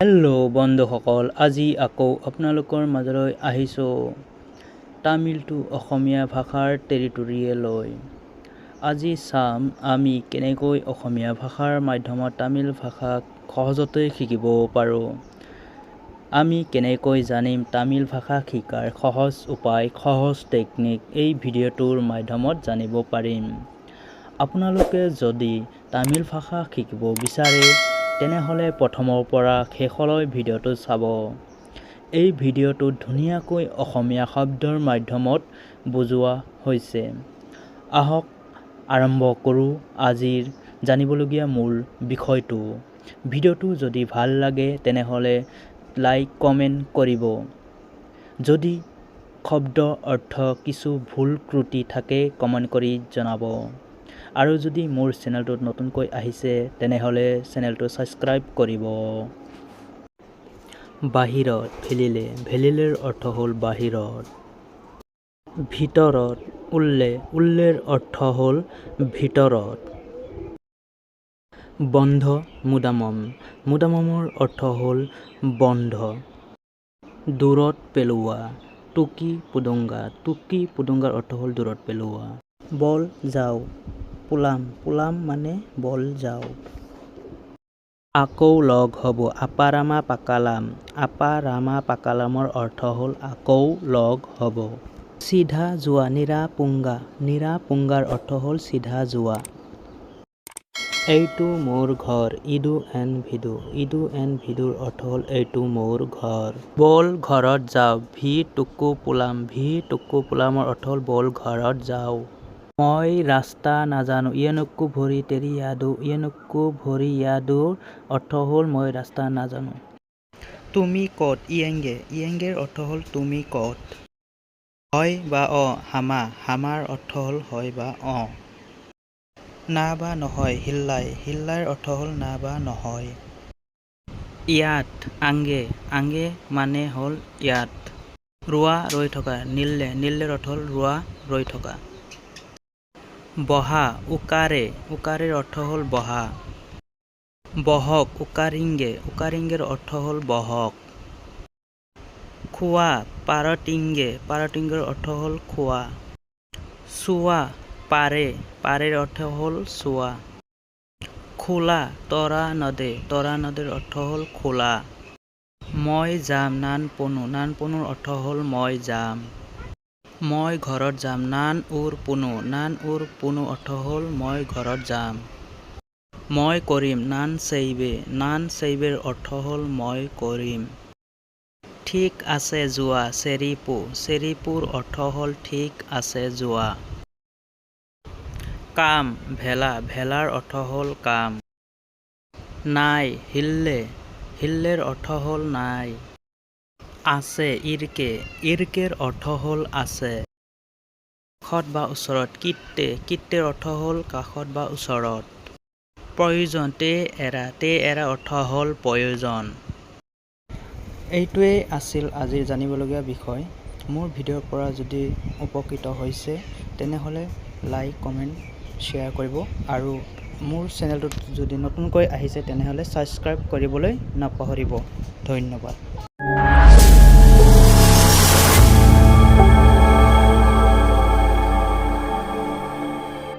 Hello' বন্ধুসকল, আজি আকৌ আপোনালোকৰ মাজলৈ আহিছোঁ তামিল টু অসমীয়া ভাষাৰ টেৰিটৰিয়েলৈ। আজি চাম আমি কেনেকৈ অসমীয়া ভাষাৰ মাধ্যমত তামিল ভাষাক সহজতে শিকিব পাৰোঁ। আমি কেনেকৈ জানিম তামিল ভাষা শিকাৰ সহজ উপায়, সহজ টেকনিক এই ভিডিঅ'টোৰ মাধ্যমত জানিব পাৰিম। আপোনালোকে যদি তামিল ভাষা শিকিব বিচাৰে তেনেহ'লে প্ৰথমৰ পৰা শেষলৈ ভিডিঅ'টো চাব। এই ভিডিঅ'টোত ধুনীয়াকৈ অসমীয়া শব্দৰ মাধ্যমত বুজোৱা হৈছে। আহক আৰম্ভ কৰোঁ আজিৰ জানিবলগীয়া মূল বিষয়টো। ভিডিঅ'টো যদি ভাল লাগে তেনেহ'লে লাইক কমেণ্ট কৰিব। যদি শব্দ অৰ্থ কিছু ভুল ত্ৰুটি থাকে কমেণ্ট কৰি জনাব। আৰু যদি মোৰ চেনেলটোত নতুনকৈ আহিছে তেনেহ'লে চেনেলটো ছাবস্ক্ৰাইব কৰিব। বাহিৰত ভেলিলে, ভেলিলেৰ অৰ্থ হ'ল বাহিৰত। ভিতৰত উল্লে, উল্লেৰ অৰ্থ হ'ল ভিতৰত। বন্ধ মুদামম, মুদামমৰ অৰ্থ হ'ল বন্ধ। দূৰত পেলোৱা, টুকি পুদুঙ্গা, টুকি পুদুঙ্গাৰ অৰ্থ হ'ল দূৰত পেলোৱা। বল যাও, পোলাম, পোলাম মানে বল যাও। আকৌ লগ হ'ব, আপাৰামা পাকালাম, আপাৰামা পাকালামৰ অৰ্থ হ'ল আকৌ লগ হ'ব। চিধা যোৱা, নিৰাপুঙ্গা, নিৰাপুঙ্গাৰ অৰ্থ হ'ল চিধা যোৱা। এইটো মোৰ ঘৰ, ইডু এন ভিদু, ইডু এন ভিদুৰ অৰ্থ হ'ল এইটো মোৰ ঘৰ। বল ঘৰত যাওঁ, ভি টুকু পোলাম, ভি টুকু পোলামৰ অৰ্থ হ'ল বল ঘৰত যাওঁ। মই ৰাস্তা নাজানো, ইয়েনুক্কু ভৰি তেৰিয়াদু, ইয়েনুক্কু ভৰি ইয়াদুৰ অৰ্থ হ'ল মই ৰাস্তা নাজানো। তুমি ক'ত, ইয়েংগে, ইয়েংগেৰ অৰ্থ হ'ল তুমি ক'ত। হয় বা হামা, হামাৰ অৰ্থ হ'ল হয় বা না বা নহয়, হিল্লাই, হিল্লাইৰ অৰ্থ হ'ল না বা নহয়। ইয়াত, আংগে, আংগে মানে হ'ল ইয়াত। ৰোৱা ৰৈ থকা, নিল্লে, নিল্লেৰ অৰ্থ হ'ল ৰোৱা ৰৈ থকা। বহা, উকাৰে, উকাৰেৰ অৰ্থ হ'ল বহা। বহক, উকাৰিংগে, উকাৰিংগেৰ অৰ্থ হ'ল বহক। খোৱা, পাৰটিংগে, পাৰটিংগেৰ অৰ্থ হ'ল খোৱা। চোৱা, পাৰে, পাৰেৰ অৰ্থ হ'ল চোৱা। খোলা, তৰা নদে, তৰা নদীৰ অৰ্থ হ'ল খোলা। মই যাম, নানপনো, নানপনুৰ অৰ্থ হ'ল মই যাম। মই ঘৰত যাম, নান উৰ পুনু, নান উৰ পুনু অৰ্থ হ'ল মই ঘৰত যাম। মই কৰিম, নান চেইবে, নান চেইবেৰ অৰ্থ হ'ল মই কৰিম। ঠিক আছে যোৱা, চেৰিপু, চেৰিপুৰ অৰ্থ হ'ল ঠিক আছে যোৱা। কাম, ভেলা, ভেলাৰ অৰ্থ হ'ল কাম। নাই, হিল্লে, হিল্লেৰ অৰ্থ হ'ল নাই। আছে, ইৰকে, ইৰকেৰ অৰ্থ হ'ল আছে। কাষত বা ওচৰত, কিত্তে, কিত্তেৰ অৰ্থ হ'ল কাষত বা ওচৰত। প্ৰয়োজন, তে এৰা অৰ্থ হ'ল প্ৰয়োজন। এইটোৱেই আছিল আজিৰ জানিবলগীয়া বিষয়। মোৰ ভিডিঅ'ৰ পৰা যদি উপকৃত হৈছে তেনেহ'লে লাইক কমেণ্ট শ্বেয়াৰ কৰিব আৰু মোৰ চেনেলটোত যদি নতুনকৈ আহিছে তেনেহ'লে ছাবস্ক্ৰাইব কৰিবলৈ নাপাহৰিব। ধন্যবাদ।